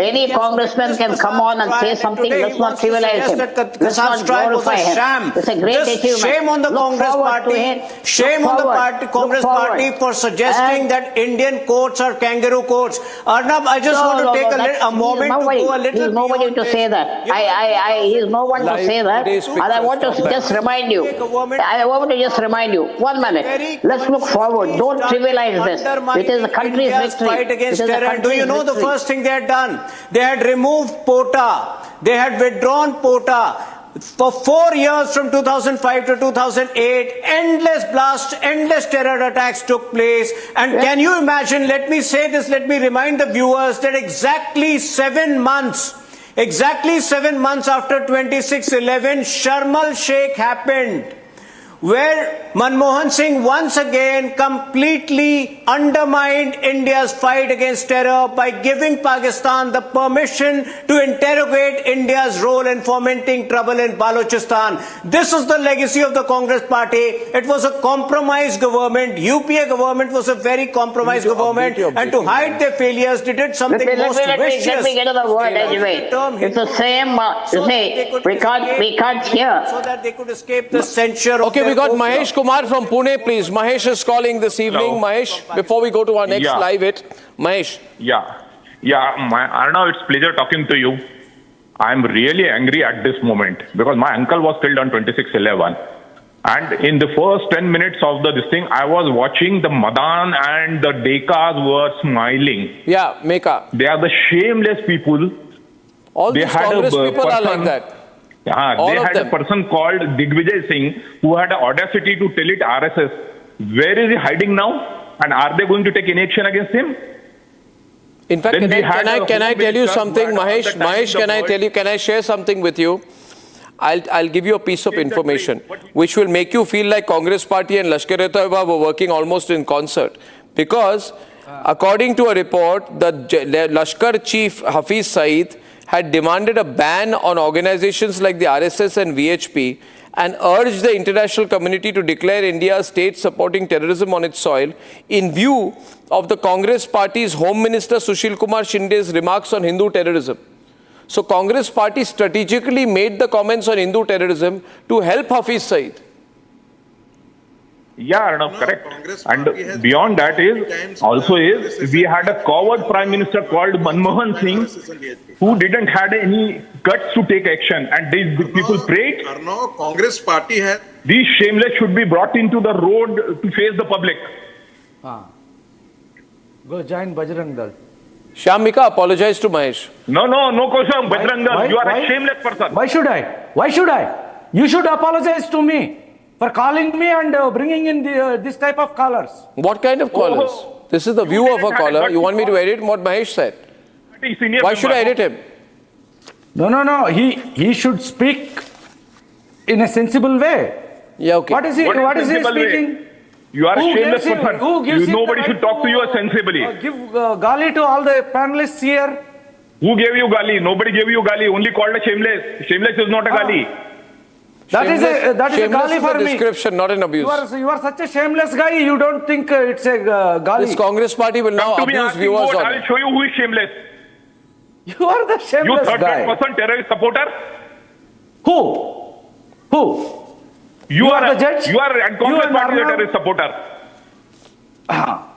any congressman can come on and say something. Let's not trivialize him. Let's not glorify him. It's a great achievement. Shame on the Congress party. Shame on the Congress party for suggesting that Indian courts are kangaroo courts. Arnab, I just want to take a moment to go a little. He's nobody to say that. He's no one to say that. And I want to just remind you. I want to just remind you. 1 minute. Let's look forward. Don't trivialize this. It is the country's victory. Fight against terror. Do you know the first thing they had done? They had removed POTA. They had withdrawn POTA. For 4 years, from 2005 to 2008, endless blasts, endless terror attacks took place. And can you imagine, let me say this, let me remind the viewers that exactly 7 months after 26/11, Sharm el-Sheikh happened, where Manmohan Singh once again completely undermined India's fight against terror by giving Pakistan the permission to interrogate India's role in fomenting trouble in Balochistan. This is the legacy of the Congress party. It was a compromised government. UPA government was a very compromised government, and to hide their failures, they did something most vicious. Let me get to the word anyway. It's the same. We can't hear. So that they could escape the censure of we got Mahesh Kumar from Pune, please. Mahesh is calling this evening. Hello. Mahesh, before we go to our next live hit, Mahesh. Arnav, it's pleasure talking to you. I'm really angry at this moment because my uncle was killed on 26/11. And in the first 10 minutes of this thing, I was watching the Madan and the Dekas were smiling. Yeah, Meka. They are the shameless people. All these Congress people are like that. They had a person called Digvijay Singh who had the audacity to tell it RSS. Where is he hiding now? And are they going to take any action against him? In fact, can I tell you something, Mahesh? Mahesh, can I share something with you? I'll give you a piece of information which will make you feel like Congress party and Lashkar-e-Toiba were working almost in concert. Because according to a report, the Lashkar chief Hafiz Saeed had demanded a ban on organizations like the RSS and VHP and urged the international community to declare India a state supporting terrorism on its soil in view of the Congress Party's Home Minister Sushil Kumar Shinde's remarks on Hindu terrorism. So Congress Party strategically made the comments on Hindu terrorism to help Hafiz Saeed. Yeah, Arnab, correct. And beyond that we had a coward Prime Minister called Manmohan Singh who didn't had any guts to take action, and these people prayed. Arnab, Congress Party has... These shameless should be brought into the road to face the public. Go join Bajrang Dal. Shyamika, apologize to Mahesh. No, Kosam, Bajrang Dal, you are a shameless person. Why should I? You should apologize to me for calling me and bringing in this type of callers. What kind of callers? This is the view of a caller. You want me to edit what Mahesh said? Why should I edit him? No. He should speak in a sensible way. Yeah, okay. What is he speaking? You are a shameless person. Nobody should talk to you sensibly. Give gali to all the panelists here. Who gave you gali? Nobody gave you gali. Only called a shameless. Shameless is not a gali. That is a gali for me. Description, not an abuse. You are such a shameless guy. You don't think it's a gali. This Congress Party will now abuse viewers on I will show you who is shameless. You are the shameless guy. You third-person terrorist supporter. Who? You are the judge. You are a Congress Party terrorist supporter.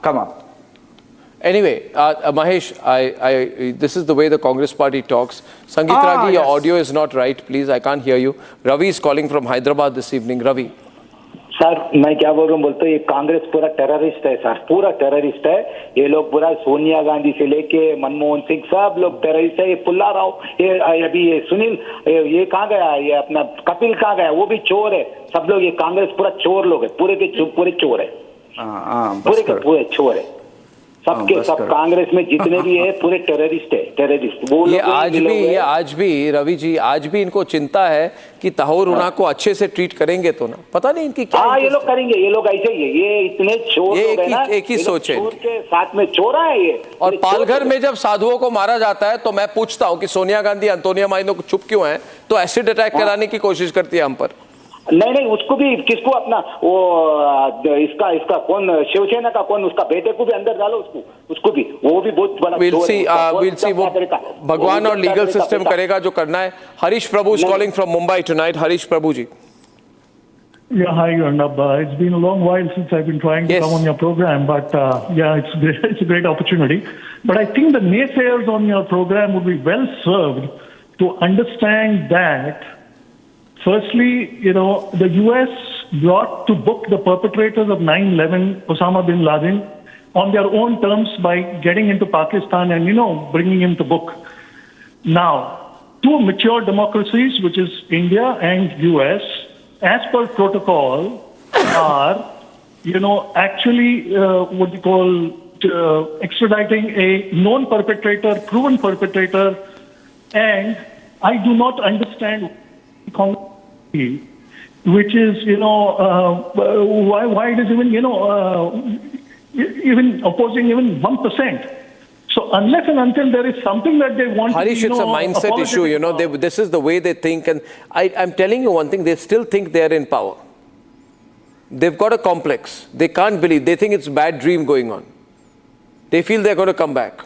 Come on. Anyway, Mahesh, this is the way the Congress Party talks. Sangeet Ragi, your audio is not right. Please, I can't hear you. Ravi is calling from Hyderabad this evening. Ravi. Sir मैं क्या बोल रहा हूँ बोलते ये कांग्रेस पूरा terrorist है sir, पूरा टेररिस्ट है ये लोग, पूरा सोनिया गांधी से लेके मनमोहन सिंह सब लोग टेररिस्ट है। ये पुल्ला राव, ये अभी ये सुनील, ये कहाँ गया, ये अपना कपिल कहाँ गया, वो भी चोर है। सब लोग ये कांग्रेस पूरा चोर लोग है, पूरे के पूरे चोर है, पूरे के पूरे चोर है। सबके सब कांग्रेस में जितने भी है पूरे टेररिस्ट है, टेररिस्ट। वो ये आज भी रवि जी, आज भी इनको चिंता है कि तहव्वुर राना को अच्छे से ट्रीट करेंगे तो ना, पता नहीं इनकी क्या। ये लोग करेंगे, ये लोग ऐसे ही है, ये इतने चोर लोग हैं ना, एक ही सोच है, चोर के साथ में चोरा है ये। और पालघर में जब साधुओं को मारा जाता है तो मैं पूछता हूँ कि सोनिया गांधी अंतोनिया माइनो को चुप क्यों है, तो एसिड अटैक कराने की कोशिश करती है हम पर। नहीं उसको भी, किसको, अपना वो इसका कौन, शिवसेना का कौन, उसका बेटे को भी अंदर डालो, उसको भी, वो भी बहुत बड़ा we'll see वो भगवान और लीगल सिस्टम करेगा जो करना है। हरीश प्रभु is calling from Mumbai tonight. Harish Prabhu ji. Yeah, hi Arnab. It's been a long while since I've been trying to come on your program, but it's a great opportunity. But I think the naysayers on your program would be well served to understand that firstly, the US brought to book the perpetrators of 9/11, Osama bin Laden, on their own terms by getting into Pakistan and, bringing him to book. Now, two mature democracies, which is India and US, as per protocol, are, actually what you call extraditing a known perpetrator, proven perpetrator, and I do not understand which is, why it is even, even opposing even 1%. So unless and until there is something that they want Harish, to, it's a mindset issue, this is the way they think, and I'm telling you one thing, they still think they're in power. They've got a complex. They can't believe, they think it's a bad dream going on. They feel they're going to come back.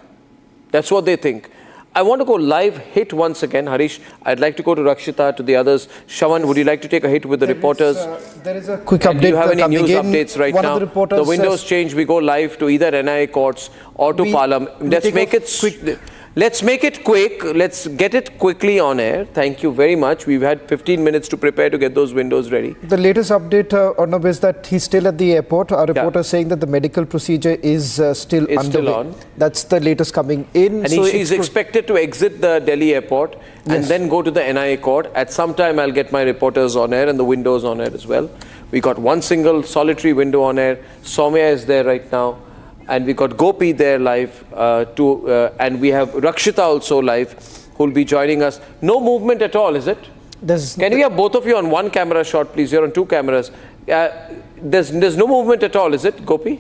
That's what they think. I want to go live hit once again. Harish, I'd like to go to Rakshita, to the others. Shawan, would you like to take a hit with the reporters? There is a quick update. Do you have any news updates right now? The windows says, change. We go live to either NIA courts or to Parliament. Let's make it quick. Let's make it quick. Let's get it quickly on air. Thank you very much. We've had 15 minutes to prepare to get those windows ready. The latest update, Arnab, is that he's still at the airport. Our reporter saying that the medical procedure is still underway. Still on. That's the latest coming in. And she's expected to exit the Delhi airport and then go to the NIA court. At some time, I'll get my reporters on air and the windows on air as well. We got one single solitary window on air. Soumya is there right now. And we got Gopi there live, and we have Rakshita also live, who will be joining us. No movement at all, is it? Can we have both of you on one camera shot, please? You're on two cameras. There's no movement at all, is it, Gopi?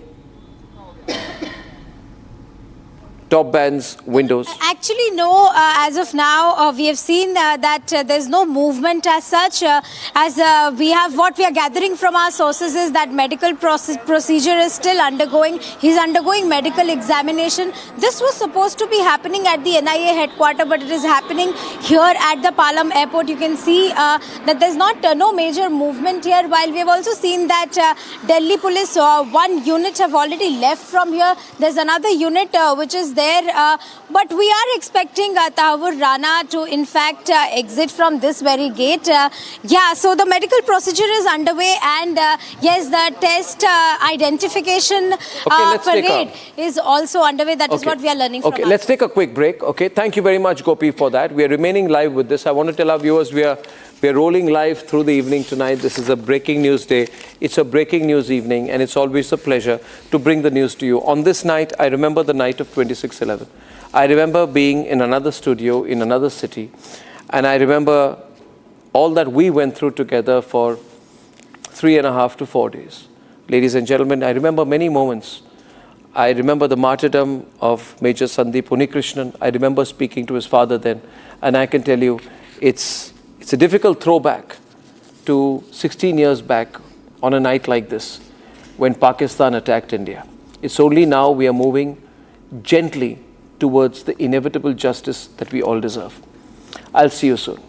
top bands, windows? Actually, no. As of now, we have seen that there's no movement as such. What we are gathering from our sources is that medical procedure is still undergoing. He's undergoing medical examination. This was supposed to be happening at the NIA headquarters, but it is happening here at the Palam Airport. You can see that there's no major movement here. While we have also seen that Delhi police, one unit have already left from here. There's another unit which is there. But we are expecting Tahawwur Rana to in fact exit from this very gate. So the medical procedure is underway, and yes, the test identification parade is also underway. That is what we are learning from. Okay, let's take a quick break. Okay, thank you very much, Gopi, for that. We are remaining live with this. I want to tell our viewers we are rolling live through the evening tonight. This is a breaking news day. It's a breaking news evening, and it's always a pleasure to bring the news to you. On this night, I remember the night of 26/11. I remember being in another studio in another city, and I remember all that we went through together for 3.5 to 4 days. Ladies and gentlemen, I remember many moments. I remember the martyrdom of Major Sandeep Unikrishnan. I remember speaking to his father then, and I can tell you, it's a difficult throwback to 16 years back on a night like this when Pakistan attacked India. It's only now we are moving gently towards the inevitable justice that we all deserve. I'll see you soon.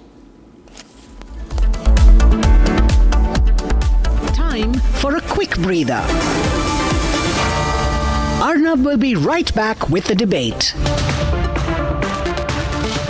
Time for a quick breather. Arnab will be right back with the debate.